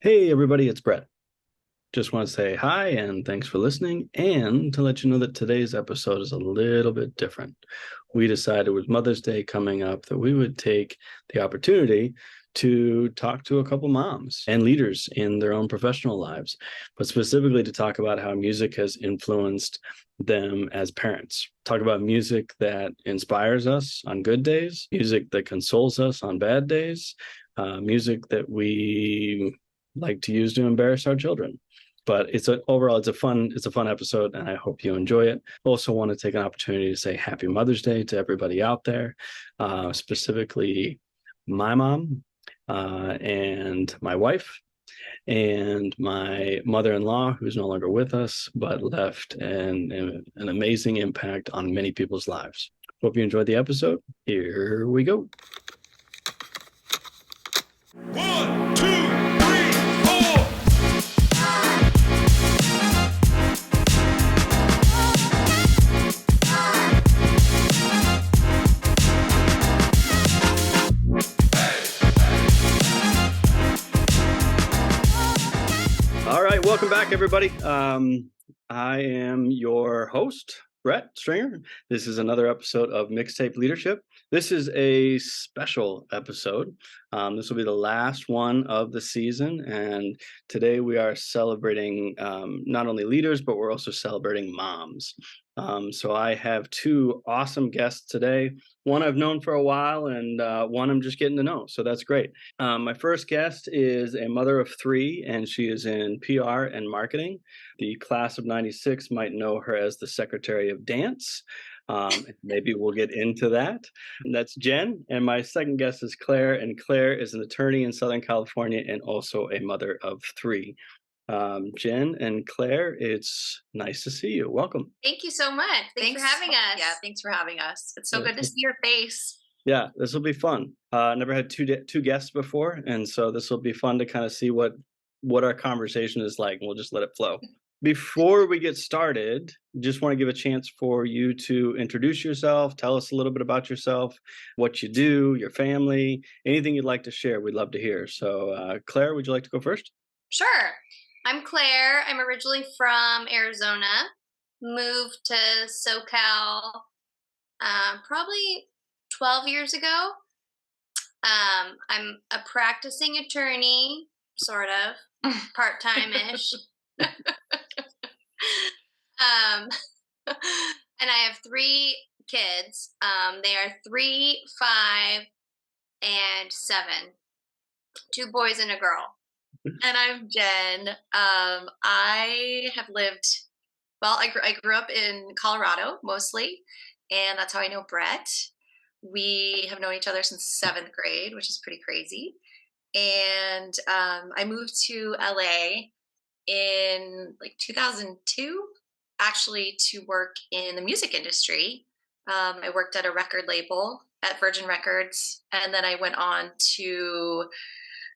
Hey, everybody, it's Brett. Just want to say hi and thanks for listening, and to let you know that today's episode is a little bit different. We decided with Mother's Day coming up that we would take the opportunity to talk to a couple moms and leaders in their own professional lives, but specifically to talk about how music has influenced them as parents. Talk about music that inspires us on good days, music that consoles us on bad days, music that we like to use to embarrass our children. But overall it's a fun episode, and I hope you enjoy it. Also want to take an opportunity to say happy Mother's Day to everybody out there, specifically my mom, and my wife, and my mother-in-law, who's no longer with us but left an amazing impact on many people's lives. Hope you enjoyed the episode. Here we go. One, two, three, four. All right, welcome back, everybody. I am your host, Brett Stringer. This is another episode of Mixtape Leadership. This is a special episode. This will be the last one of the season, and today we are celebrating not only leaders, but we're also celebrating moms. So I have two awesome guests today. One I've known for a while, and one I'm just getting to know, so that's great. My first guest is a mother of three, and she is in PR and marketing. The class of '96 might know her as the Secretary of Dance. Maybe we'll get into that. And that's Jen. And my second guest is Claire. And Claire is an attorney in Southern California and also a mother of three. Jen and Claire, it's nice to see you. Welcome. Thank you so much. Thanks for having us. Yeah, thanks for having us. It's so good to see your face. Yeah, this will be fun. Never had two guests before, and so this will be fun to kind of see what our conversation is like, and we'll just let it flow. Before we get started, just want to give a chance for you to introduce yourself, tell us a little bit about yourself, what you do, your family, anything you'd like to share. We'd love to hear. So, Claire, would you like to go first? Sure. I'm Claire. I'm originally from Arizona. Moved to SoCal probably 12 years ago. I'm a practicing attorney, sort of, part-time-ish. And I have three kids. They are 3, 5, and 7. 2 boys and a girl. And I'm Jen. I have lived, I grew up in Colorado mostly, and that's how I know Brett. We have known each other since 7th grade, which is pretty crazy. And I moved to LA in like 2002, actually, to work in the music industry. I worked at a record label at Virgin Records, and then I went on to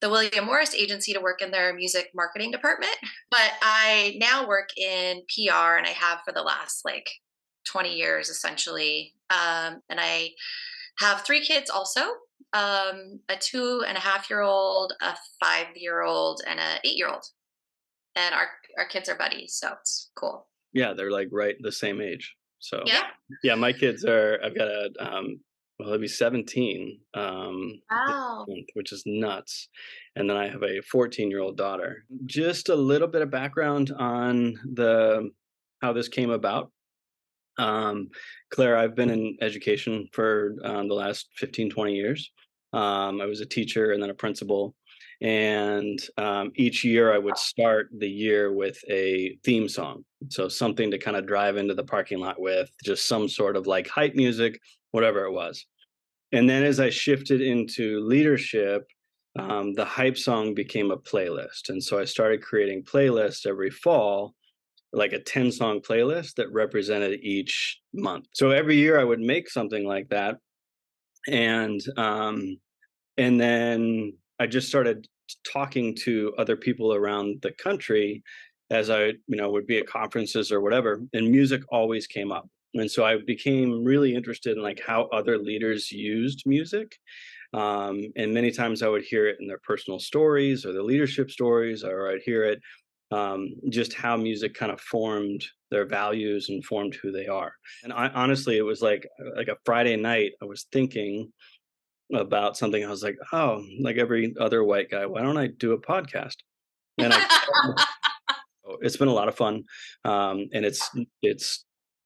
the William Morris agency to work in their music marketing department. But I now work in PR, and I have for the last 20 years, essentially. And I have 3 kids also, a 2.5-year-old, a 5-year-old, and an 8-year-old. And our kids are buddies, so it's cool. Yeah, they're like right the same age. So Yeah. My kids are. I've got a they'll be 17. Wow. Which is nuts. And then I have a 14-year-old daughter. Just a little bit of background on how this came about. Claire, I've been in education for the last 15, 20 years. I was a teacher and then a principal. And each year I would start the year with a theme song. So something to kind of drive into the parking lot with, just some sort of like hype music, whatever it was. And then as I shifted into leadership, the hype song became a playlist. And so I started creating playlists every fall, like a 10-song playlist that represented each month. So every year I would make something like that. And then I just started talking to other people around the country as I, would be at conferences or whatever, and music always came up. And so I became really interested in how other leaders used music. And many times I would hear it in their personal stories or their leadership stories, or I'd hear it just how music kind of formed their values and formed who they are. And I honestly, it was like a Friday night, I was thinking about something. I was like, oh, like every other white guy, why don't I do a podcast? And it's been a lot of fun. And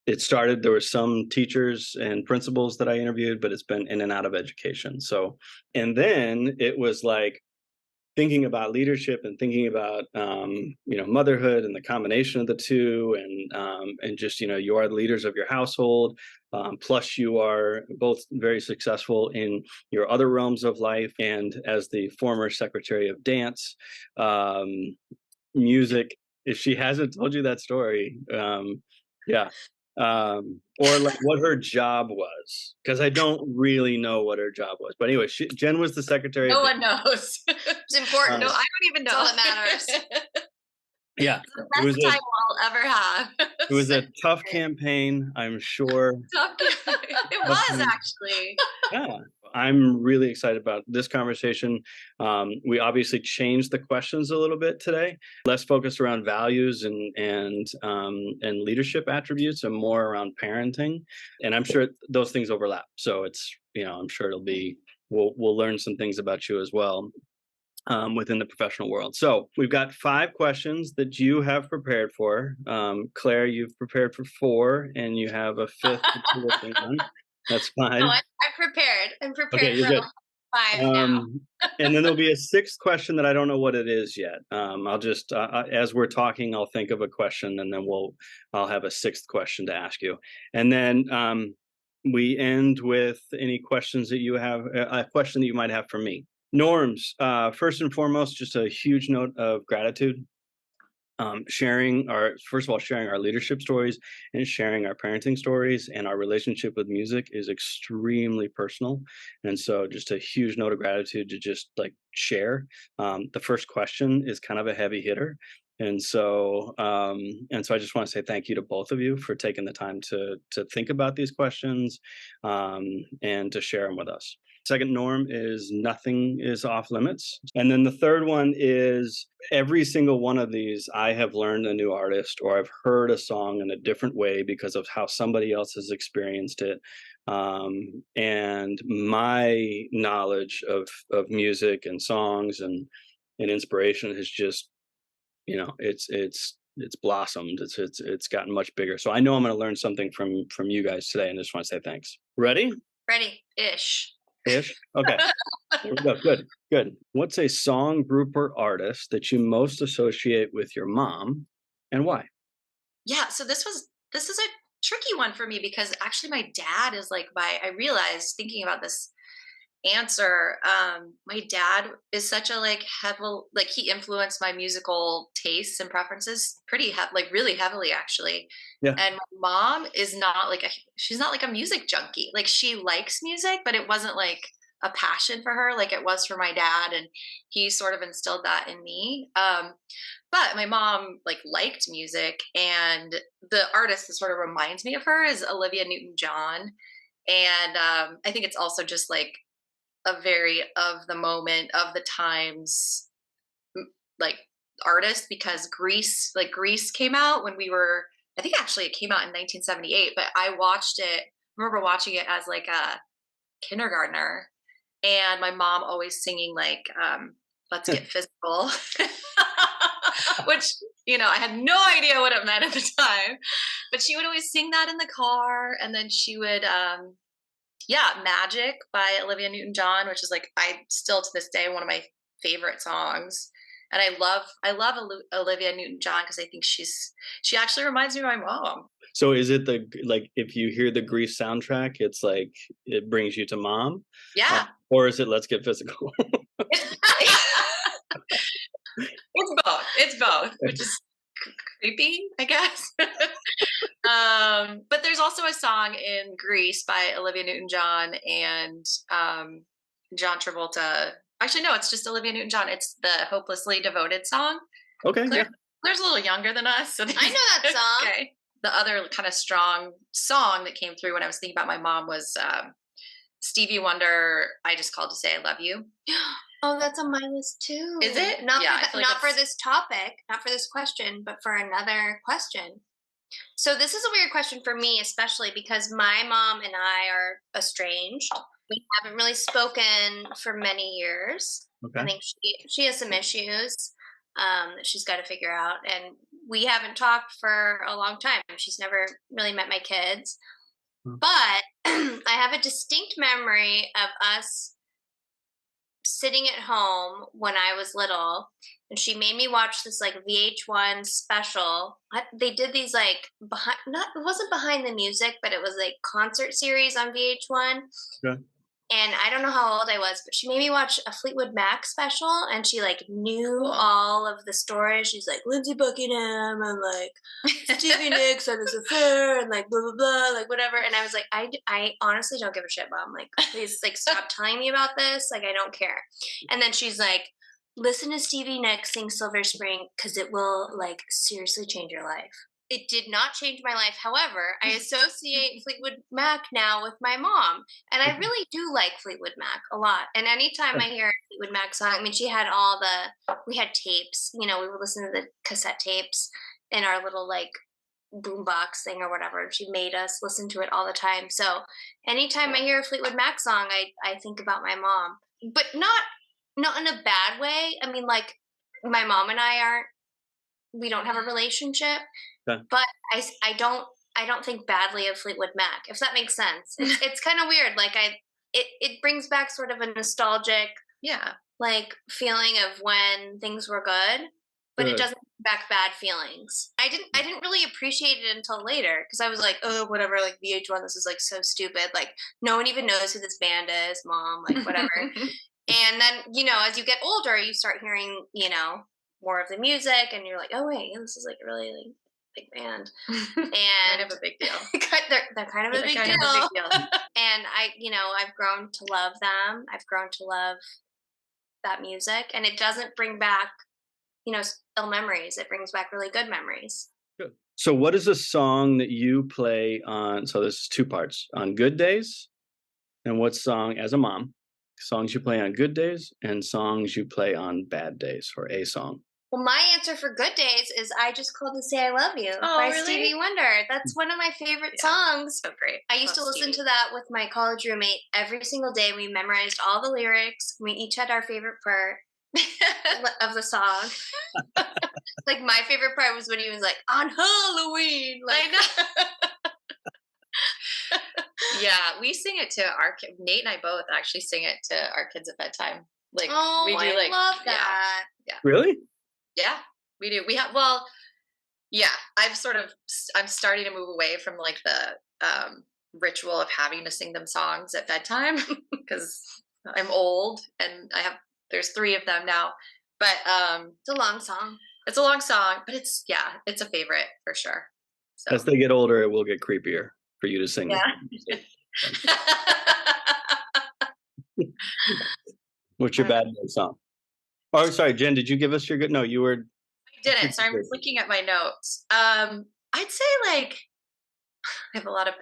it started, there were some teachers and principals that I interviewed, but it's been in and out of education. So, and then it was like thinking about leadership and thinking about motherhood and the combination of the two, and just you are the leaders of your household, plus you are both very successful in your other realms of life, and as the former secretary of dance, music, if she hasn't told you that story, yeah, or like what her job was, because I don't really know what her job was, but anyway, Jen was the secretary. No one knows. It's important. No, I don't even know. That's all that matters. Yeah, the best title I'll ever have. It was a tough campaign, I'm sure. It was actually. Yeah, I'm really excited about this conversation. We obviously changed the questions a little bit today, less focused around values and leadership attributes, and more around parenting. And I'm sure those things overlap. So it's I'm sure it'll be we'll learn some things about you as well. Within the professional world. So we've got 5 questions that you have prepared for. Claire, you've prepared for 4, and you have a 5th one. That's fine. No, I'm prepared. I'm prepared Okay, you're for good. 5 now. And then there'll be a 6th question that I don't know what it is yet. I'll just, as we're talking, I'll think of a question, and then I'll have a 6th question to ask you. And then we end with any questions that you have, a question that you might have for me. Norms, first and foremost, just a huge note of gratitude. Sharing our leadership stories and sharing our parenting stories, and our relationship with music is extremely personal. And so just a huge note of gratitude to just like share. The first question is kind of a heavy hitter. And so I just want to say thank you to both of you for taking the time to think about these questions and to share them with us. Second norm is nothing is off limits. And then the third one is every single one of these, I have learned a new artist, or I've heard a song in a different way because of how somebody else has experienced it. And my knowledge of music and songs and inspiration has just, it's blossomed. It's gotten much bigger. So I know I'm going to learn something from you guys today, and I just want to say thanks. Ready? Ready-ish. Okay. There we go. Good. What's a song, group, or artist that you most associate with your mom, and why? Yeah, so this is a tricky one for me, because actually my dad is like I realized thinking about this answer, my dad is such a he influenced my musical tastes and preferences really heavily, actually. Yeah. And my mom is not she's not like a music junkie. Like, she likes music, but it wasn't like a passion for her like it was for my dad, and he sort of instilled that in me. But my mom liked music, and the artist that sort of reminds me of her is Olivia Newton-John. And I think it's also just like a very of the moment, of the times artist, because Grease came out when we were, I think actually it came out in 1978, but I remember watching it as like a kindergartner, and my mom always singing Let's Get Physical, which, I had no idea what it meant at the time, but she would always sing that in the car. And then she would, Magic by Olivia Newton-John, which is I still to this day, one of my favorite songs. And I love Olivia Newton-John because I think she actually reminds me of my mom. So is it if you hear the Grease soundtrack, it's it brings you to mom? Yeah. Or is it Let's Get Physical? It's both, which is creepy, I guess. But there's also a song in Grease by Olivia Newton-John and John Travolta. Actually, no, it's just Olivia Newton-John. It's the Hopelessly Devoted song. Okay, Claire's a little younger than us. So I know that song. Okay. The other kind of strong song that came through when I was thinking about my mom was Stevie Wonder, I Just Called to Say I Love You. Oh, that's on my list too. Is it? Not Yeah, I for, feel like not for that's- this topic, not for this question, but for another question. So this is a weird question for me, especially because my mom and I are estranged. We haven't really spoken for many years. Okay. I think she has some issues that she's got to figure out, and we haven't talked for a long time. She's never really met my kids, but I have a distinct memory of us sitting at home when I was little, and she made me watch this like VH1 special. They did these like it wasn't behind the music, but it was like concert series on VH1. Yeah. And I don't know how old I was, but she made me watch a Fleetwood Mac special, and she like knew all of the stories. She's like Lindsey Buckingham and like Stevie Nicks had this affair and like blah blah blah, like whatever. And I was like, I honestly don't give a shit, Mom. Like, please, like, stop telling me about this. Like, I don't care. And then she's like, listen to Stevie Nicks sing Silver Spring because it will like seriously change your life. It did not change my life. However, I associate Fleetwood Mac now with my mom. And I really do like Fleetwood Mac a lot. And anytime I hear a Fleetwood Mac song, I mean, she had we had tapes, we would listen to the cassette tapes in our little like boombox thing or whatever. And she made us listen to it all the time. So anytime I hear a Fleetwood Mac song, I think about my mom. But not in a bad way. I mean, like, my mom and we don't have a relationship. Okay. But I don't think badly of Fleetwood Mac, if that makes sense. It's kind of weird. Like it brings back sort of a nostalgic, like feeling of when things were good, but it doesn't bring back bad feelings. I didn't really appreciate it until later because I was like, oh, whatever, like VH1, this is like so stupid. Like no one even knows who this band is, Mom, like whatever. And then, as you get older, you start hearing, more of the music, and you're like, oh wait, this is like really like big band, and kind of a big deal. they're kind of a big deal. And I've grown to love them. I've grown to love that music, and it doesn't bring back, ill memories. It brings back really good memories. Good. So what is a song that you play on? So this is two parts: on good days, and what song as a mom? Songs you play on good days and songs you play on bad days, or a song. Well, my answer for good days is I Just Called to Say I Love You by Stevie Wonder. That's one of my favorite songs. So great. I used to listen to that with my college roommate every single day. We memorized all the lyrics. We each had our favorite part of the song. Like, my favorite part was when he was like, on Halloween. Like, I know. Yeah, we sing it to our kids. Nate and I both actually sing it to our kids at bedtime. Like, we do, like, love that. Yeah. Really? Yeah, we do. We have, I'm starting to move away from like the ritual of having to sing them songs at bedtime because I'm old and there's 3 of them now, but it's a long song. It's a long song, but it's a favorite for sure. So. As they get older, it will get creepier for you to sing. Yeah. What's your bad day song? Oh, sorry, Jen, did you give us your good? No, you were. I didn't. So I'm looking at my notes. I'd say like I have a lot of.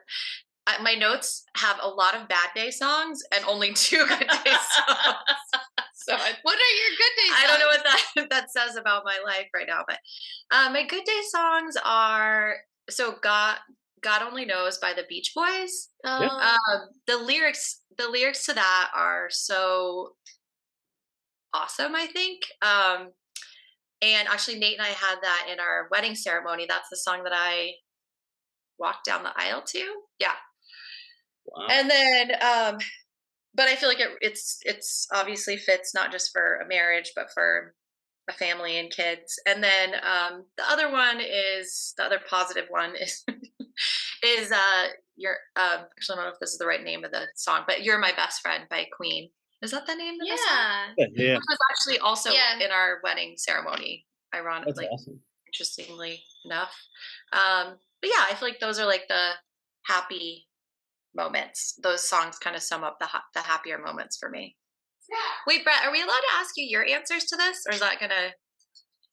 My notes have a lot of bad day songs and only 2 good day songs. So what are your good day songs? I don't know what that says about my life right now, but my good day songs are God Only Knows by the Beach Boys. The lyrics to that are so awesome, I think. And actually Nate and I had that in our wedding ceremony. That's the song that I walked down the aisle to. Yeah. Wow. And then but I feel like it's obviously fits not just for a marriage but for a family and kids. And then the other positive one is actually I don't know if this is the right name of the song, but You're My Best Friend by Queen. Is that the name of the song? Yeah. Which was actually also in our wedding ceremony, ironically. That's awesome. Interestingly enough. But yeah, I feel like those are like the happy moments. Those songs kind of sum up the happier moments for me. Wait, Brett, are we allowed to ask you your answers to this, or is that gonna?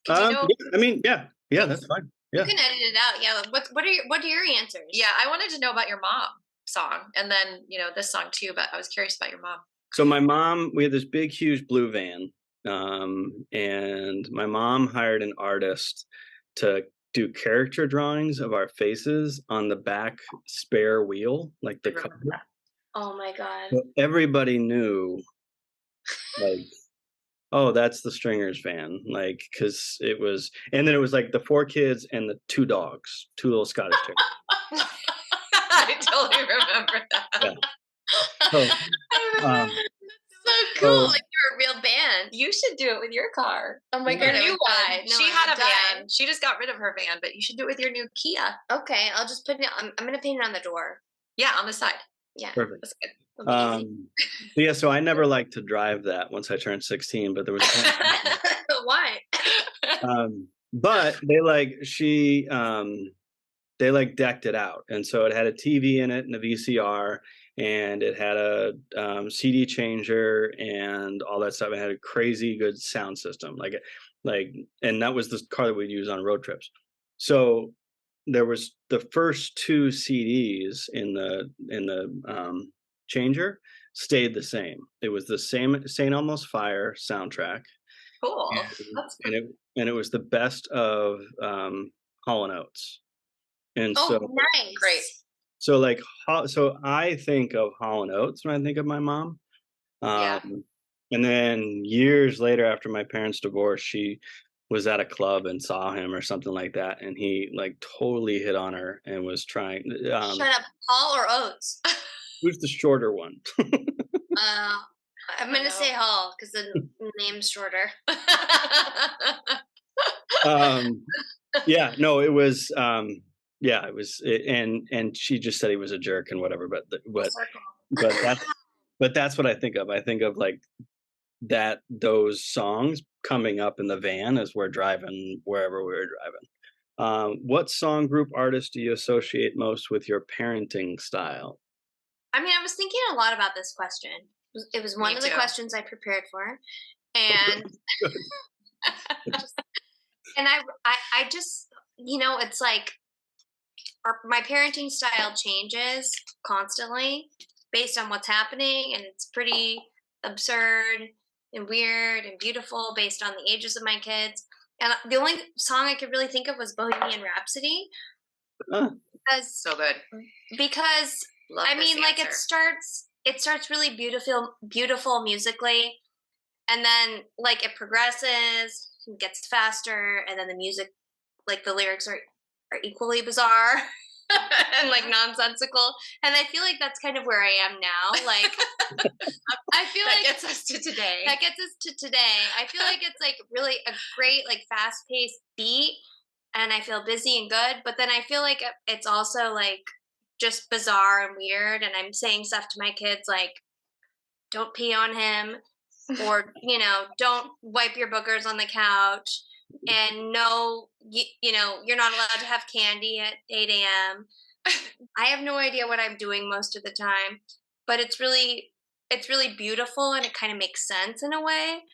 Yeah, that's fine. Yeah. You can edit it out. Yeah. What are your answers? Yeah, I wanted to know about your mom song, and then this song too. But I was curious about your mom. So my mom, we had this big, huge blue van, and my mom hired an artist to do character drawings of our faces on the back spare wheel, like the cover. Oh my God. So everybody knew, like, oh, that's the Stringers van, like, because it was, and then it was like the 4 kids and the 2 dogs, 2 little Scottish terriers. I totally remember that. Yeah. So, So cool. so- Like you're a real band. You should do it with your car. Oh my Your god, new new one. one. No, She I'm had a dying. van. She just got rid of her van, but you should do it with your new Kia. Okay, I'll just put it. I'm gonna paint it on the door. Yeah, on the side. Yeah. Perfect. That's good. It'll be easy. Yeah, so I never liked to drive that once I turned 16, but there was a point. Why? But they like decked it out, and so it had a TV in it and a VCR, and it had a CD changer and all that stuff. It had a crazy good sound system, and that was the car that we'd use on road trips. So there was the first 2 CDs in the changer stayed the same. It was the same St. Elmo's Fire soundtrack. Cool. And it was the best of Hall & Oates. And Oh, so nice. Great. so I think of Hall & Oates when I think of my mom. Yeah. And then years later, after my parents' divorce, she was at a club and saw him or something like that, and he like totally hit on her and was trying. Shut up, Hall or Oates? Who's the shorter one? I'm gonna say Hall because the name's shorter. Yeah, no, it was. Yeah, it was, and she just said he was a jerk and whatever. But that's what I think of. I think of like those songs coming up in the van as we're driving wherever we were driving. What song, group, artist do you associate most with your parenting style? I mean, I was thinking a lot about this question. It was one Me of the too. questions I prepared for, and and I just it's like my parenting style changes constantly based on what's happening, and it's pretty absurd and weird and beautiful based on the ages of my kids. And the only song I could really think of was Bohemian Rhapsody. Because So good. Love I this mean, like answer. it starts really beautiful musically, and then like it progresses, it gets faster, and then the music, like the lyrics are equally bizarre and like nonsensical. And I feel like that's kind of where I am now. Like I feel That like gets us to today. that gets us to today. I feel like it's like really a great, like fast-paced beat, and I feel busy and good, but then I feel like it's also like just bizarre and weird, and I'm saying stuff to my kids like, don't pee on him, or don't wipe your boogers on the couch, and no, you're not allowed to have candy at 8 a.m. I have no idea what I'm doing most of the time, but it's really beautiful, and it kind of makes sense in a way.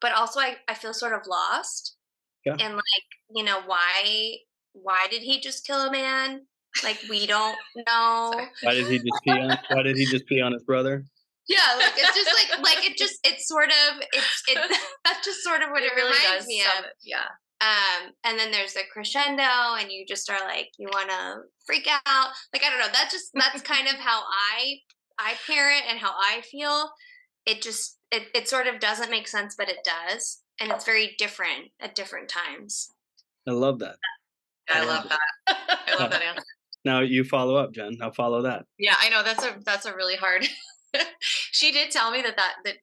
But also I feel sort of lost. Yeah. And like, why did he just kill a man? Like, we don't know. Why did he just pee on his brother? Yeah, like it's just that's just sort of what it really reminds does me sum of. it. Yeah. And then there's the crescendo, and you just are like, you want to freak out. Like, I don't know. That's kind of how I parent and how I feel. It just, it sort of doesn't make sense, but it does. And it's very different at different times. I love that. I love that. I love that answer. Now you follow up, Jen. Now follow that. Yeah, I know that's a really hard. She did tell me that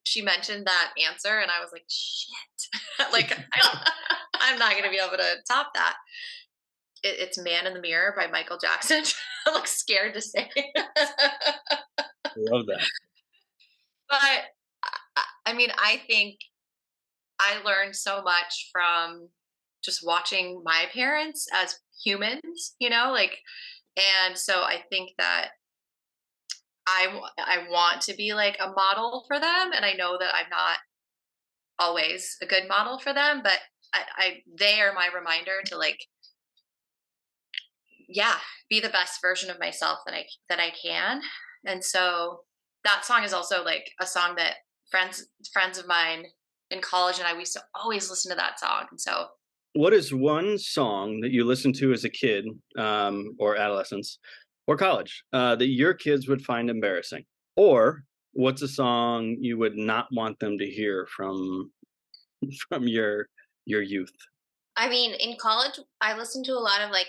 she mentioned that answer, and I was like, shit. Like I'm not gonna be able to top that. It's "Man in the Mirror" by Michael Jackson. I'm like scared to say it. I love that. But I mean, I think I learned so much from just watching my parents as humans, and so I think that I want to be like a model for them, and I know that I'm not always a good model for them, but they are my reminder to like, be the best version of myself that I can. And so that song is also like a song that friends of mine in college and I, we used to always listen to that song. And so What is one song that you listened to as a kid, or adolescence, or college, that your kids would find embarrassing? Or what's a song you would not want them to hear from your youth? I mean, in college, I listened to a lot of like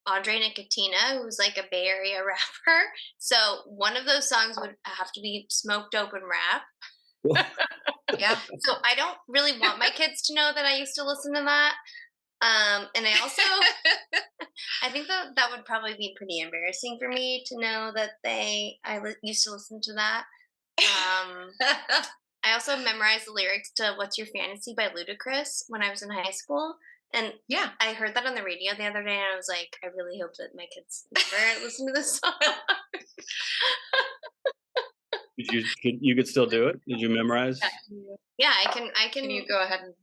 Andre Nicotina, who's like a Bay Area rapper. So one of those songs would have to be Smoked Open Rap. yeah. So I don't really want my kids to know that I used to listen to that. And I also, I think that would probably be pretty embarrassing for me to know that used to listen to that. I also memorized the lyrics to "What's Your Fantasy" by Ludacris when I was in high school. And yeah, I heard that on the radio the other day, and I was like, I really hope that my kids never listen to this song. You could still do it? Did you memorize? Yeah, I can. Can you go ahead and?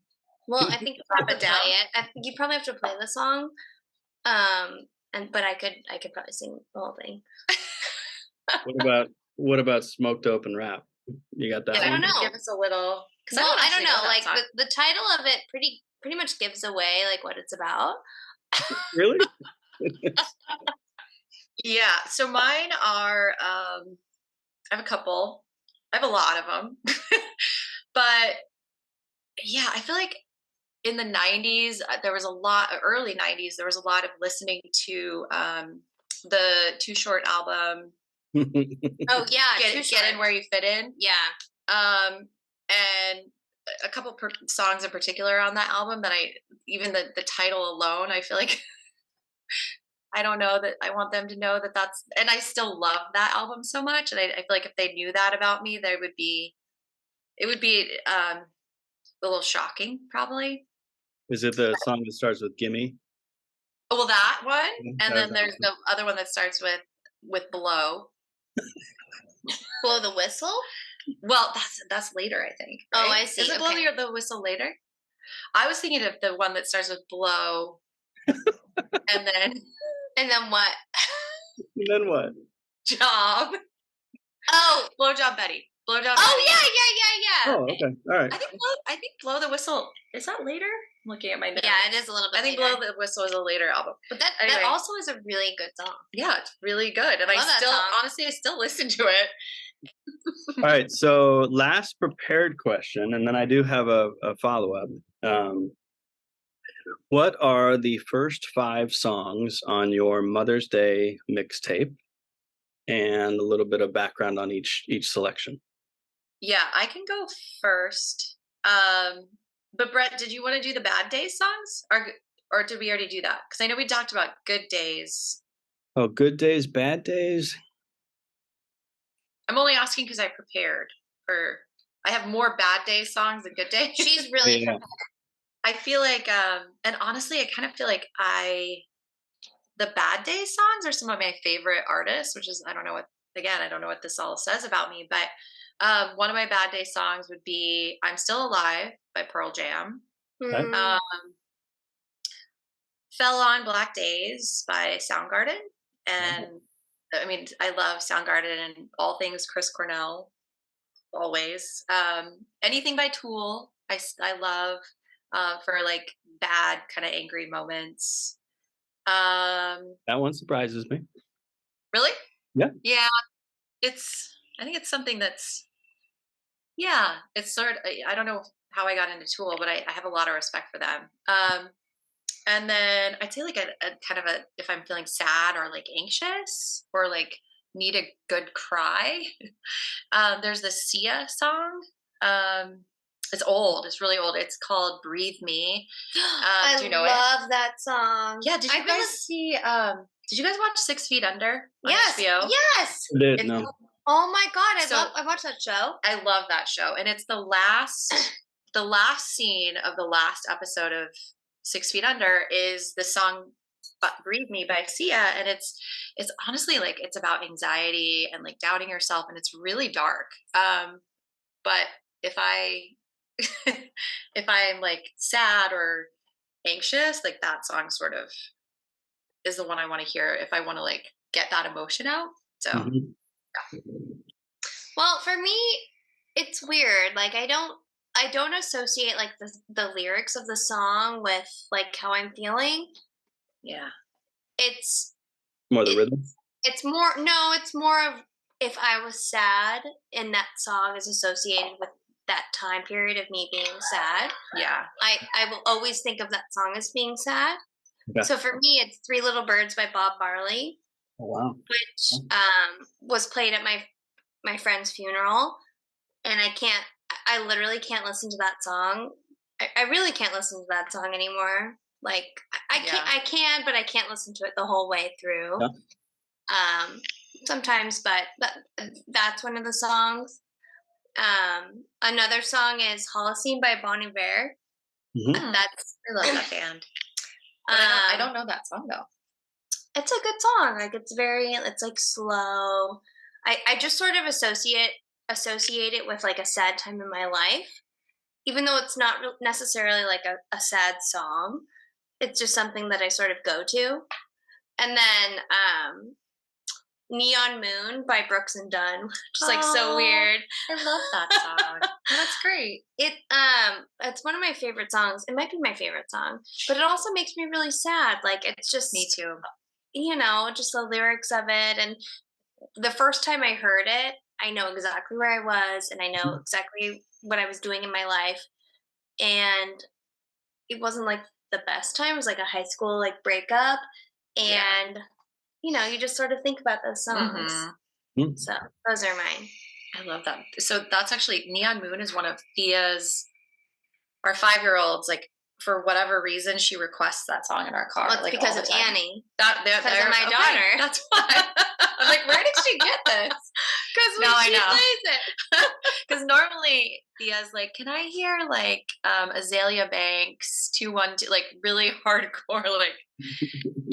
Well, I think you have to play it. I think you probably have to play the song. But I could probably sing the whole thing. What about Smoked Open Rap? You got that? Yeah, one? I don't know. Give us a little. Well, I don't know. Like the title of it pretty much gives away like what it's about. Really? Yeah. So mine are. I have a couple. I have a lot of them, but yeah, I feel like in the 90s, early 90s, there was a lot of listening to the Too Short album. Oh, yeah. Get in where you fit in. Yeah. And a couple songs in particular on that album that even the title alone, I feel like, I don't know that I want them to know that and I still love that album so much. And I feel like if they knew that about me, it would be a little shocking, probably. Is it the song that starts with "Gimme"? Well, that one, and then there's awesome. the other one that starts with "Blow." Blow the whistle? Well, that's later, I think. Right? Oh, I see. Is it "Blow the whistle" later? I was thinking of the one that starts with "Blow," and then what? And then what? Job. Oh, Blowjob Betty. Blowjob. Oh, Betty. yeah. Oh, okay. All right. I think Blow the Whistle, is that later? I'm looking at my notes. Yeah, it is a little bit. I think later. Blow the Whistle is a later album. But that also is a really good song. Yeah, it's really good. And honestly, I still listen to it. All right. So last prepared question, and then I do have a follow-up. What are the first 5 songs on your Mother's Day mixtape? And a little bit of background on each selection. Yeah, I can go first. But Brett, did you want to do the Bad Days songs, or did we already do that? Because I know we talked about Good Days. Oh, Good Days, Bad Days. I'm only asking because I prepared for. I have more Bad Days songs than Good Days. She's really. Yeah. I feel like, and honestly, I kind of feel like the Bad Days songs are some of my favorite artists, which is I don't know what this all says about me, but. One of my Bad Day songs would be "I'm Still Alive" by Pearl Jam. Okay. "Fell on Black Days" by Soundgarden. And I mean, I love Soundgarden and all things Chris Cornell, always. Anything by Tool, I love for like bad, kind of angry moments. That one surprises me. Really? Yeah. Yeah. I think it's something that's, yeah, it's sort of, I don't know how I got into Tool, but I have a lot of respect for them. And then I'd say like a kind of if I'm feeling sad or like anxious or like need a good cry, there's the Sia song. It's old. It's really old. It's called "Breathe Me." Do you know it? I love that song. Yeah. Did you guys see? Did you guys watch 6 Feet Under on HBO? Yes. No. Oh my God, I watched that show. I love that show, and it's the last scene of the last episode of 6 Feet Under is the song "Breathe Me" by Sia, and it's honestly like it's about anxiety and like doubting yourself, and it's really dark. But if I'm like sad or anxious, like that song sort of is the one I want to hear if I want to like get that emotion out. So Mhm. Well, for me, it's weird. Like I don't associate like the lyrics of the song with like how I'm feeling. yeah. It's More the it, rhythm. it's more no, it's more of if I was sad and that song is associated with that time period of me being sad. Yeah. I will always think of that song as being sad. Okay. So for me, it's Three Little Birds by Bob Marley, Oh, wow. which was played at my friend's funeral, and I literally can't listen to that song. I really can't listen to that song anymore. Like I can, but I can't listen to it the whole way through. Yeah. Sometimes, but that's one of the songs. Another song is Holocene by Bon Iver. Mhm. That's I love that band. But I don't know that song though. It's a good song. Like it's like slow. I just sort of associate it with like a sad time in my life, even though it's not necessarily like a sad song. It's just something that I sort of go to. And then Neon Moon by Brooks and Dunn, which is like so weird. I love that song. That's great. It's one of my favorite songs. It might be my favorite song, but it also makes me really sad. Like it's just Me too. Just the lyrics of it. And the first time I heard it, I know exactly where I was and I know exactly what I was doing in my life. And it wasn't like the best time. It was like a high school like breakup. And you just sort of think about those songs. Mm-hmm. So those are mine. I love that. So that's actually Neon Moon is one of Thea's, our 5-year-old's, like for whatever reason, she requests that song in our car. Well, it's like because all of the time. Annie. Because of my daughter. That's why. I'm like, where did she get this? Because Now I know. plays it. Because normally Thea's like, can I hear like Azalea Banks 212, like really hardcore, like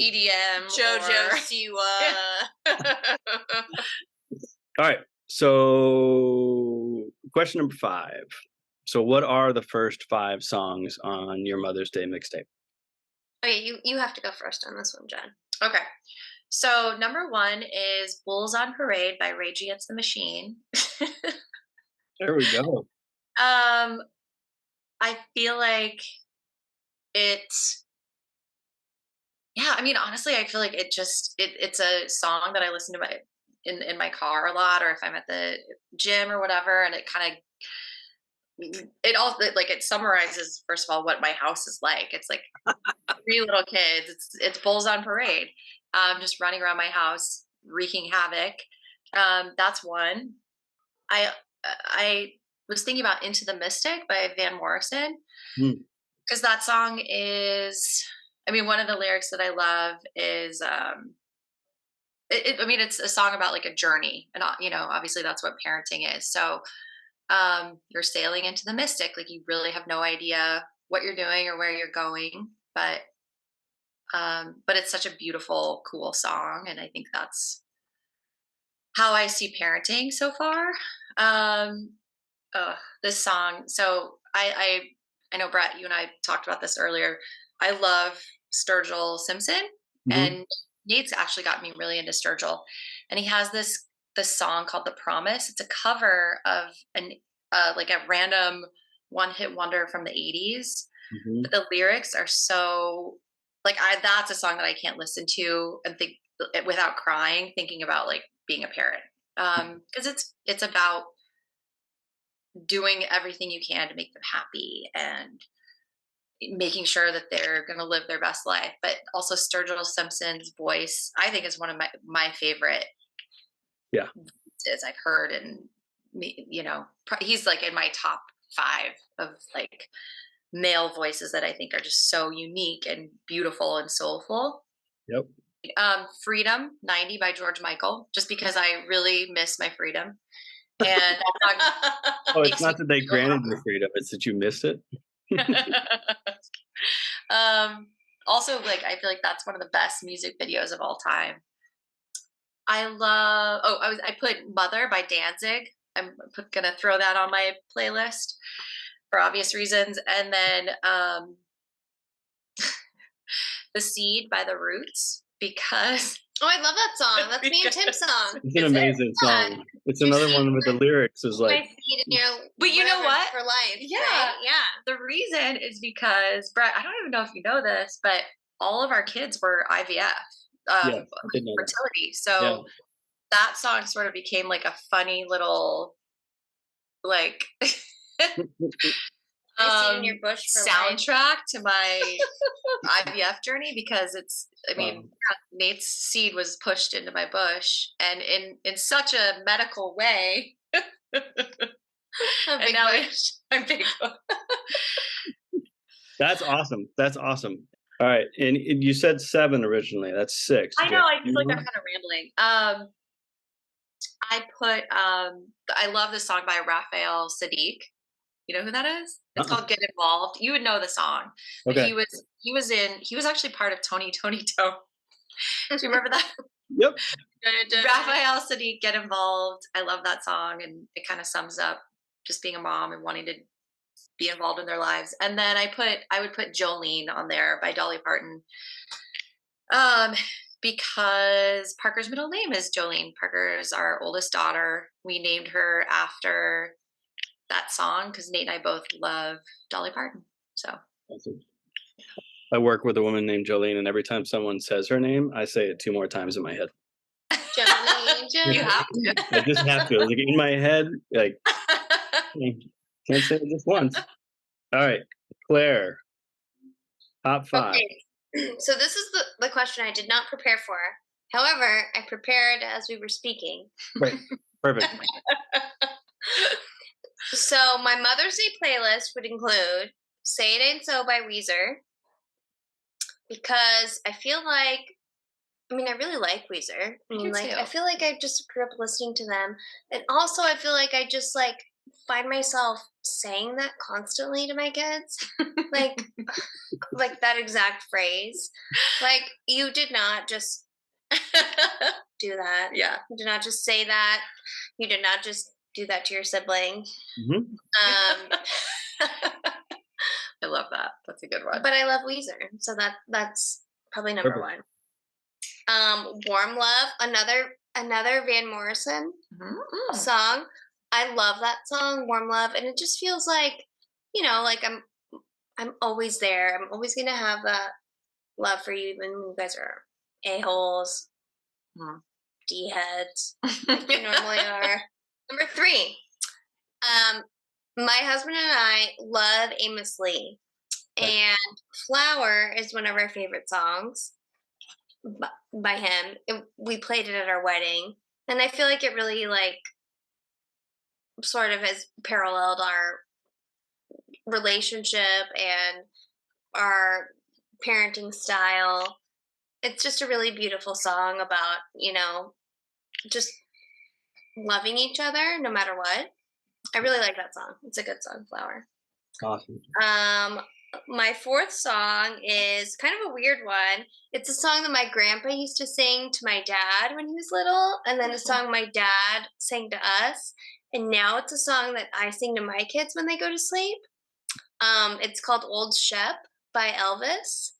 EDM. JoJo Siwa. All right. So, question number 5. So, what are the first 5 songs on your Mother's Day mixtape? Okay, you have to go first on this one, Jen. Okay. So, number 1 is Bulls on Parade by Rage Against the Machine. There we go. I feel like it's, yeah, I mean, honestly, I feel like it's a song that I listen to in my car a lot, or if I'm at the gym or whatever, and it kind of, it summarizes, first of all, what my house is like. It's like 3 little kids. It's Bulls on Parade, just running around my house, wreaking havoc. That's one. I was thinking about Into the Mystic by Van Morrison, because that song is, I mean, one of the lyrics that I love is, it's a song about like a journey, and obviously that's what parenting is. So you're sailing into the mystic, like you really have no idea what you're doing or where you're going, but it's such a beautiful, cool song, and I think that's how I see parenting so far. This song. So I know, Brett, you and I talked about this earlier. I love Sturgil Simpson, and Nate's actually got me really into Sturgil, and he has this song called "The Promise." It's a cover of like a random one-hit wonder from the 80s. But the lyrics are so, like, that's a song that I can't listen to and think without crying, thinking about like being a parent, because it's about doing everything you can to make them happy and making sure that they're going to live their best life. But also Sturgill Simpson's voice, I think, is one of my favorite voices I've heard. And, he's like in my top 5 of like male voices that I think are just so unique and beautiful and soulful. Yep. Freedom 90 by George Michael, just because I really miss my freedom. And it's not that they granted you freedom, it's that you missed it. Also, like, I feel like that's one of the best music videos of all time. I love, I put Mother by Danzig. I'm gonna throw that on my playlist for obvious reasons. And then The Seed by The Roots. because Oh, I love that song. That's me and Tim's song. It's an Is it? amazing song. It's another one with the lyrics is My like, seed in your, But you know whatever, what? For life. Yeah. Right? Yeah. the reason is because Brett, I don't even know if you know this, but all of our kids were IVF, yeah, I did know that. fertility. So that song sort of became like a funny little like My seed in your bush for life. soundtrack to my IVF journey, because it's, I mean, Nate's seed was pushed into my bush, and in such a medical way. A And big now bush. I'm big. That's awesome. That's awesome. All right. And you said 7 originally. That's 6. I know. I feel like I'm Mhm. kind of rambling. I put. I love the song by Raphael Saadiq. You know who that is? It's called "Get Involved." You would know the song. But Okay. he was actually part of Tony Toe. Do you remember that? Yep. Raphael Saadiq, "Get Involved." I love that song, and it kind of sums up just being a mom and wanting to be involved in their lives. And then I would put Jolene on there by Dolly Parton. Because Parker's middle name is Jolene. Parker's our oldest daughter. We named her after that song because Nate and I both love Dolly Parton. So Awesome. I work with a woman named Jolene, and every time someone says her name, I say it 2 more times in my head. Jolene, Jolene. you have to. I just have to. Like in my head, like can't say it just once. All right, Claire. Top 5. Okay. So this is the question I did not prepare for. However, I prepared as we were speaking. Right. Perfect. So my Mother's Day playlist would include "Say It Ain't So" by Weezer, because I feel like, I mean, I really like Weezer. I mean, do like, too. I feel like I just grew up listening to them, and also I feel like I just like find myself saying that constantly to my kids, like that exact phrase. Like, you did not just do that. Yeah. You did not just say that. You did not just do that to your sibling. Mhm. I love that. That's a good one. But I love Weezer, so that's probably number Perfect. 1. "Warm Love," another Van Morrison Mhm. song. I love that song, "Warm Love," and it just feels like, like I'm always there. I'm always gonna have that love for you, even when you guys are a-holes, Mhm. D-heads, like you normally are. Number 3, my husband and I love Amos Lee, and "Flower" is one of our favorite songs by him. We played it at our wedding, and I feel like it really like sort of has paralleled our relationship and our parenting style. It's just a really beautiful song about, just loving each other no matter what. I really like that song. It's a good song, "Flower." Awesome. My 4th song is kind of a weird one. It's a song that my grandpa used to sing to my dad when he was little, and then a song my dad sang to us, and now it's a song that I sing to my kids when they go to sleep. It's called "Old Shep" by Elvis,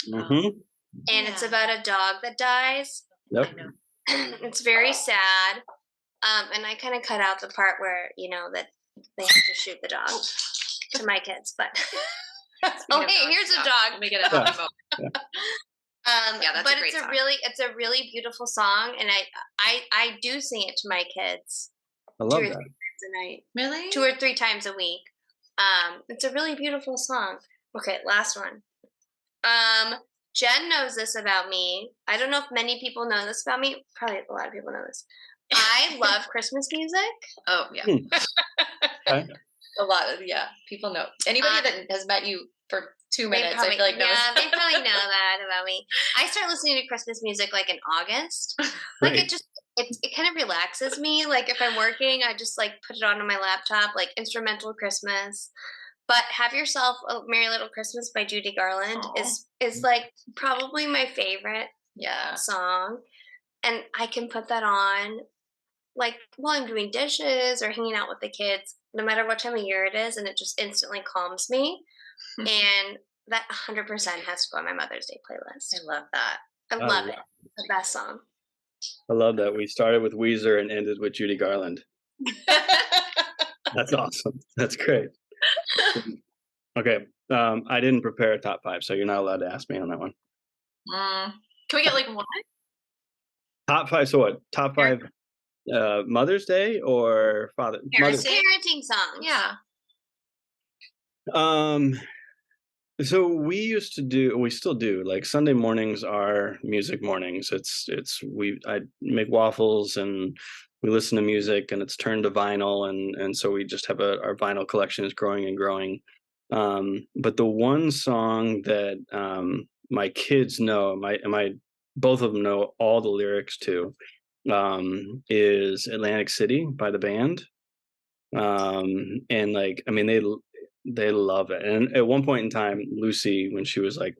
Mm-hmm. and it's about a dog that dies. Yep. I know. It's very sad, and I kind of cut out the part where, that they have to shoot the dog to my kids, but oh, hey, here's a dog. Let me get a happy moment. Yeah, that's but a great it's song. it's a really beautiful song, and I do sing it to my kids I 2 love or 3 that. times a night, Really? 2 or 3 times a week. It's a really beautiful song. Okay, last one. Jen knows this about me. I don't know if many people know this about me. Probably a lot of people know this. I love Christmas music. Oh, yeah. Okay. A lot of, people know. Anybody that has met you for 2 minutes, I feel like knows. Yeah, they probably know that about me. I start listening to Christmas music like in August. Like Great. it kind of relaxes me. Like if I'm working, I just like put it on my laptop, like instrumental Christmas. But "Have Yourself a Merry Little Christmas" by Judy Garland is like probably my favorite song. And I can put that on like while I'm doing dishes or hanging out with the kids, no matter what time of year it is, and it just instantly calms me. And that 100% has to go on my Mother's Day playlist. I love that. I love it. The best song. I love that. We started with Weezer and ended with Judy Garland. That's awesome. That's great. Okay. I didn't prepare a top 5, so you're not allowed to ask me on that one. Can we get like one? Top 5. So what? Top 5 Mother's Day or Father? Parenting songs. Yeah. So we still do, like Sunday mornings are music mornings. I make waffles and we listen to music, and it's turned to vinyl, and so we just have our vinyl collection is growing and growing. But the one song that my kids know, both of them know all the lyrics to, is Atlantic City by the band. And like, I mean, they love it. And at one point in time, Lucy, when she was like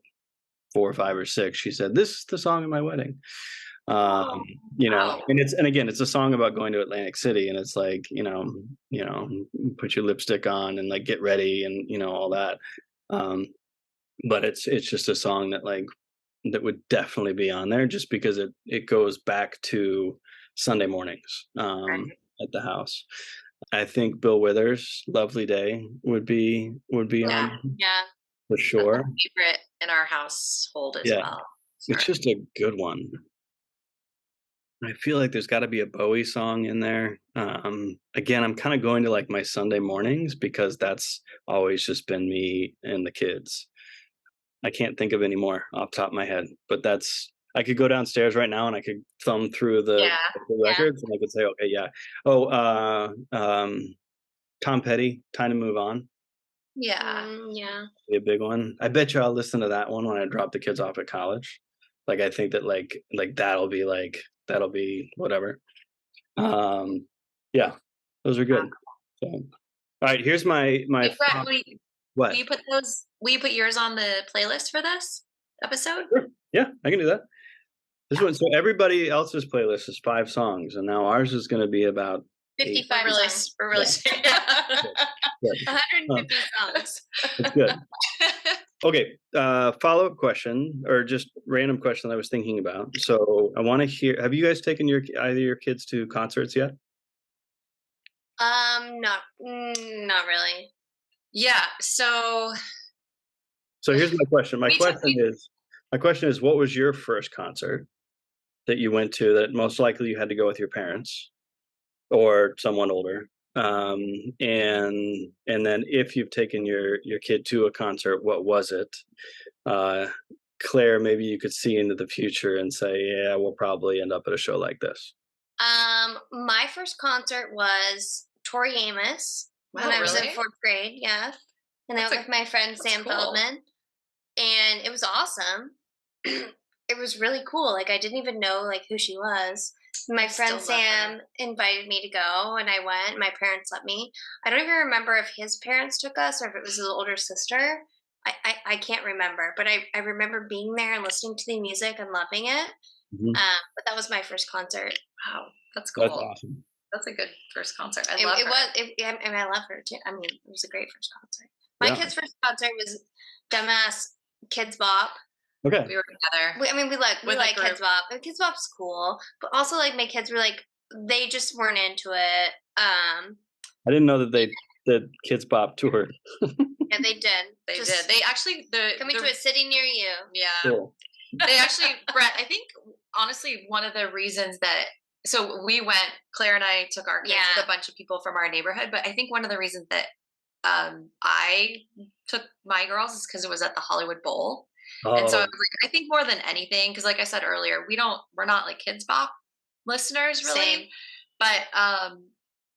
4 or 5 or 6, she said, "This is the song of my wedding." Wow. And again, it's a song about going to Atlantic City, and it's like, put your lipstick on and like get ready and all that. But it's just a song that would definitely be on there, just because it goes back to Sunday mornings at the house. I think Bill Withers' "Lovely Day" would be on for sure. Favorite in our household as well. It's just a good one. I feel like there's got to be a Bowie song in there. Again, I'm kind of going to like my Sunday mornings because that's always just been me and the kids. I can't think of any more off the top of my head, but I could go downstairs right now and I could thumb through the records and I could say, okay, yeah. Oh, Tom Petty, "Time to Move On." Yeah. Yeah. Be a big one. I bet you I'll listen to that one when I drop the kids off at college. Like, I think that like that'll be whatever. Yeah, those are good. So, all right, here's my Brett, what? will you put yours on the playlist for this episode? Sure. Yeah, I can do that. This one. So everybody else's playlist is 5 songs, and now ours is going to be about 55 songs. We're really 150 songs. It's good. Okay, follow-up question, or just random question I was thinking about. So I want to hear, have you guys taken either your kids to concerts yet? Not really. Yeah. So here's my question. My question is, what was your first concert that you went to that most likely you had to go with your parents or someone older? And then if you've taken your kid to a concert, what was it? Claire, maybe you could see into the future and say, yeah, we'll probably end up at a show like this. My first concert was Tori Amos when I was in 4th grade. Yeah. And I went with my friend Sam Feldman, and it was awesome. It was really cool. Like, I didn't even know like who she was. My friend Sam invited me to go, and I went. My parents let me. I don't even remember if his parents took us or if it was his older sister. I can't remember, but I remember being there and listening to the music and loving it. Mm-hmm. But that was my first concert. Wow, that's cool. That's awesome. That's a good first concert. I love her too. I mean, it was a great first concert. My kid's first concert was dumbass Kids Bop. Okay. We were together. We like Kids Bop. Kids Bop's cool, but also like my kids were like, they just weren't into it. I didn't know that they did Kids Bop tour. Yeah, they did. They did. They actually coming to a city near you. Yeah. Cool. They actually, Brett, I think honestly one of the reasons that, so we went, Claire and I took our kids with a bunch of people from our neighborhood, but I think one of the reasons that I took my girls is because it was at the Hollywood Bowl. Oh. And so I was like, I think more than anything, because like I said earlier, we're not like Kids Bop listeners really. Same. But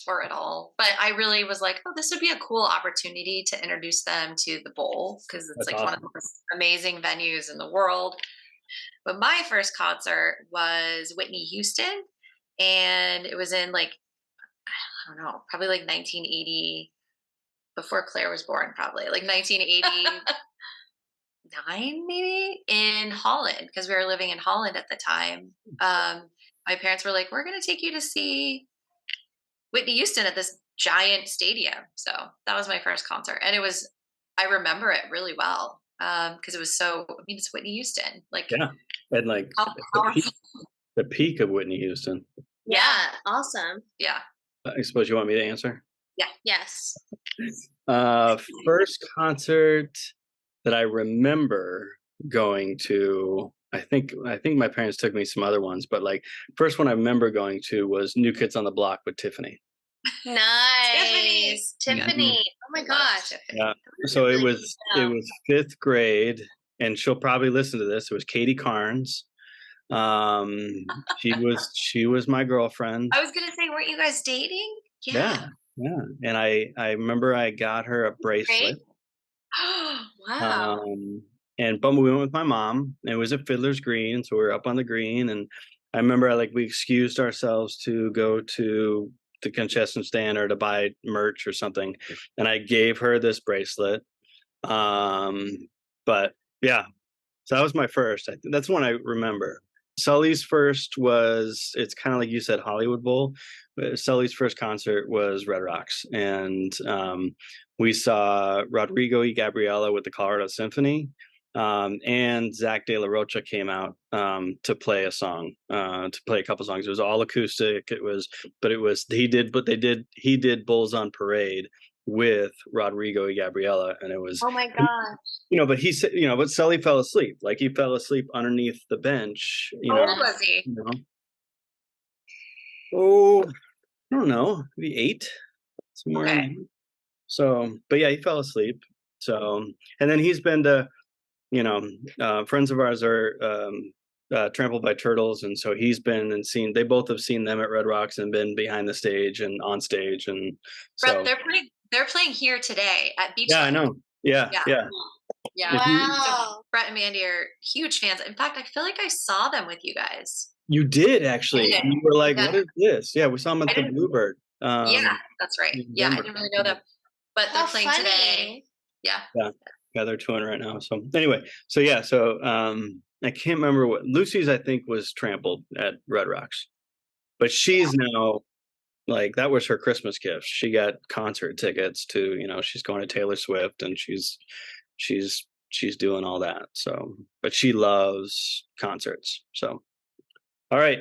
or at all. But I really was like, oh, this would be a cool opportunity to introduce them to the Bowl, because it's like awesome. One of the most amazing venues in the world. But my first concert was Whitney Houston, and it was in like, I don't know, probably like 1980, before Claire was born, probably like 1989 maybe, in Holland, because we were living in Holland at the time. My parents were like, we're going to take you to see Whitney Houston at this giant stadium. So that was my first concert, and I remember it really well. because it was so. I mean, it's Whitney Houston. Like, Yeah, and like how powerful. the peak of Whitney Houston. Yeah, awesome. Yeah. I suppose you want me to answer. Yes. First concert that I remember going to, I think my parents took me some other ones, but like first one I remember going to was New Kids on the Block with Tiffany. Nice. Tiffany. Oh my gosh. Yeah. So it was 5th grade, and she'll probably listen to this. It was Katie Carnes. She was my girlfriend. I was gonna say, weren't you guys dating? Yeah. And I remember I got her a bracelet. Wow. But we went with my mom. It was at Fiddler's Green, so we were up on the green, and I remember we excused ourselves to go to the concession stand or to buy merch or something, and I gave her this bracelet. But yeah, so that was my first. That's one I remember. Sully's first was, it's kind of like you said, Hollywood Bowl. Sully's first concert was Red Rocks, and we saw Rodrigo y Gabriela with the Colorado Symphony, and Zach De La Rocha came out to play a couple songs. It was all acoustic. He did Bulls on Parade with Rodrigo y Gabriela, and it was, Oh my gosh. but he said, but Sully fell asleep. Like he fell asleep underneath the bench. How old was he? Oh, I don't know, maybe 8, somewhere. Okay. So, but yeah, he fell asleep. So, and then he's been to, friends of ours are Trampled by Turtles, and so he's been and seen. They both have seen them at Red Rocks and been behind the stage and on stage, and Brett, they're playing here today at Beach. Yeah, I know. Yeah. Wow. So Brett and Mandy are huge fans. In fact, I feel like I saw them with you guys. You did actually. Yeah. You were like, "What is this?" Yeah, we saw them at the Bluebird. Yeah, that's right. Yeah, I didn't really know them, but they're playing today. Yeah, they're touring right now. So anyway, I can't remember what Lucy's. I think was Trampled at Red Rocks, but she's now like, that was her Christmas gift. She got concert tickets to, she's going to Taylor Swift, and she's doing all that. So, but she loves concerts. So, all right.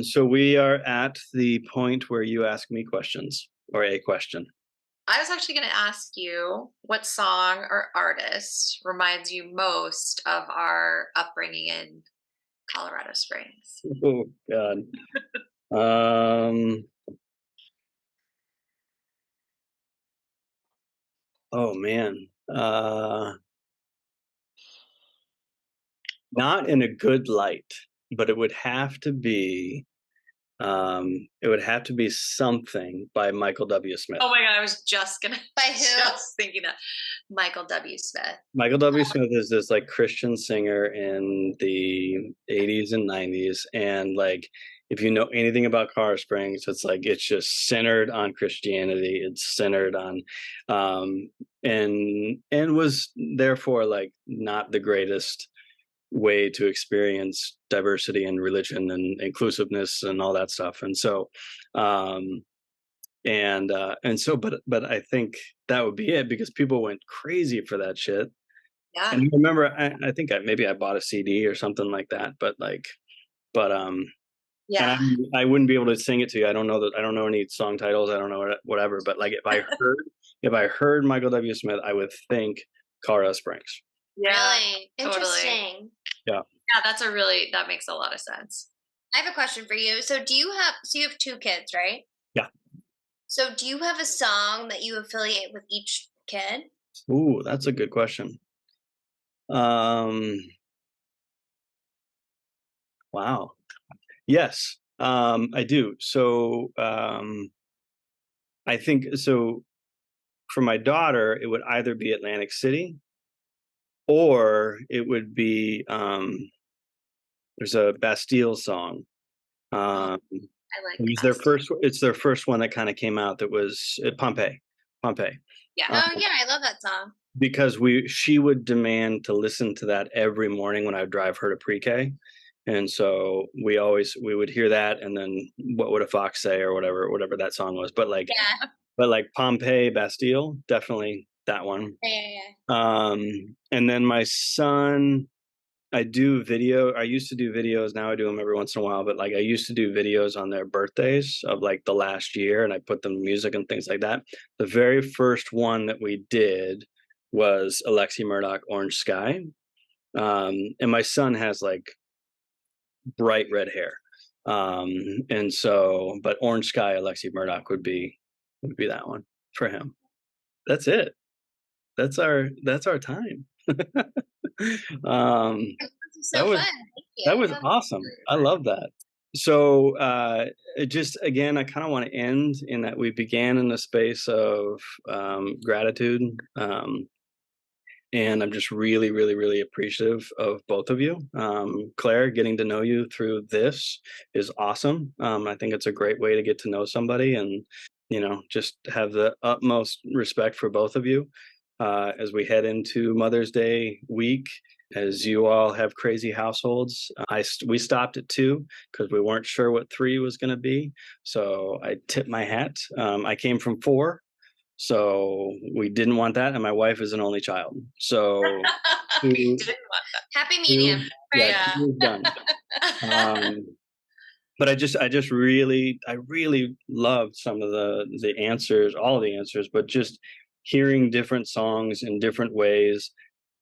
So we are at the point where you ask me questions, or a question. I was actually going to ask you, what song or artist reminds you most of our upbringing in Colorado Springs? Oh God. Oh man. Not in a good light, but it would have to be something by Michael W. Smith. Oh my God, I was just Just thinking that. Michael W. Smith. Michael W. Smith is this like Christian singer in the 80s and 90s, and like, if you know anything about Colorado Springs, it's just centered on Christianity. It's centered on and was therefore like not the greatest way to experience diversity and religion and inclusiveness and all that stuff. And so but I think that would be it, because people went crazy for that shit. Yeah. And I remember, I think maybe I bought a CD or something like that, Yeah. I wouldn't be able to sing it to you. I don't know any song titles. I don't know whatever. But like, if I heard Michael W. Smith, I would think Colorado Springs. Yeah, really totally. interesting. Yeah. Yeah, that makes a lot of sense. I have a question for you. So you have 2 kids, right? Yeah. So do you have a song that you affiliate with each kid? Ooh, that's a good question. Wow. Yes, I do. So I think so. For my daughter, it would either be Atlantic City, or it would be there's a Bastille song. I like it's their first one that kind of came out, that was Pompeii. Yeah. Oh yeah, I love that song. Because she would demand to listen to that every morning when I would drive her to pre-K. And so we would hear that, and then What Would a Fox Say, or whatever that song was. But like Pompeii, Bastille, definitely that one. Yeah. And then my son, I do video. I used to do videos. Now I do them every once in a while. But like I used to do videos on their birthdays of like the last year, and I put them music and things like that. The very first one that we did was Alexi Murdoch, Orange Sky. And my son has like bright red hair. And so, but Orange Sky, Alexi Murdoch would be that one for him. That's it. That's our time. So was- fun. Thank you. That was awesome. I love that. So it just, again, I kind of want to end in that we began in the space of gratitude. And I'm just really, really, really appreciative of both of you. Claire, getting to know you through this is awesome. I think it's a great way to get to know somebody and, just have the utmost respect for both of you as we head into Mother's Day week. As you all have crazy households, we stopped at 2 because we weren't sure what 3 was going to be. So I tipped my hat. I came from 4. So we didn't want that, and my wife is an only child. So You didn't want Happy medium. Right? yeah, she was done. But I really loved some of the answers, all the answers, but just hearing different songs in different ways.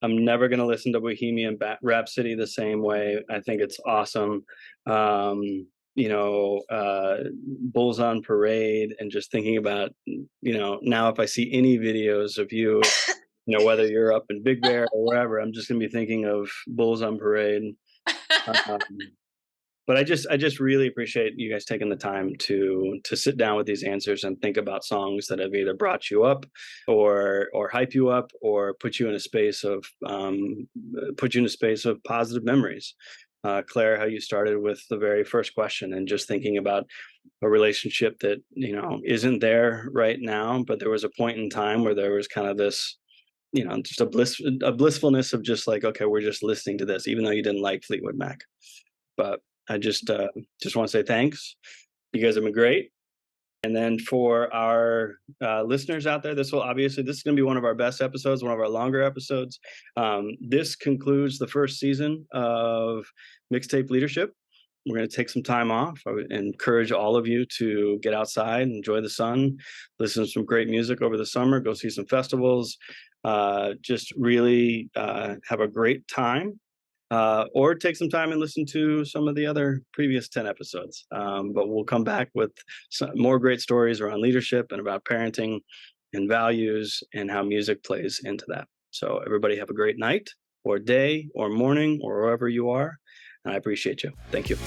I'm never going to listen to Bohemian Rhapsody the same way. I think it's awesome. Bulls on Parade, and just thinking about, now if I see any videos of you, whether you're up in Big Bear or wherever, I'm just going to be thinking of Bulls on Parade. But I just really appreciate you guys taking the time to sit down with these answers and think about songs that have either brought you up or hype you up or put you in a space of positive memories. Claire, how you started with the very first question and just thinking about a relationship that isn't there right now, but there was a point in time where there was kind of this just a blissfulness of just like, okay, we're just listening to this, even though you didn't like Fleetwood Mac. But I just want to say thanks. You guys have been great. And then for our listeners out there, this is going to be one of our best episodes, one of our longer episodes. This concludes the first season of Mixtape Leadership. We're going to take some time off. I would encourage all of you to get outside, enjoy the sun, listen to some great music over the summer, go see some festivals, just really have a great time. Or take some time and listen to some of the other previous 10 episodes. But we'll come back with some more great stories around leadership and about parenting and values and how music plays into that. So everybody have a great night or day or morning or wherever you are. And I appreciate you. Thank you.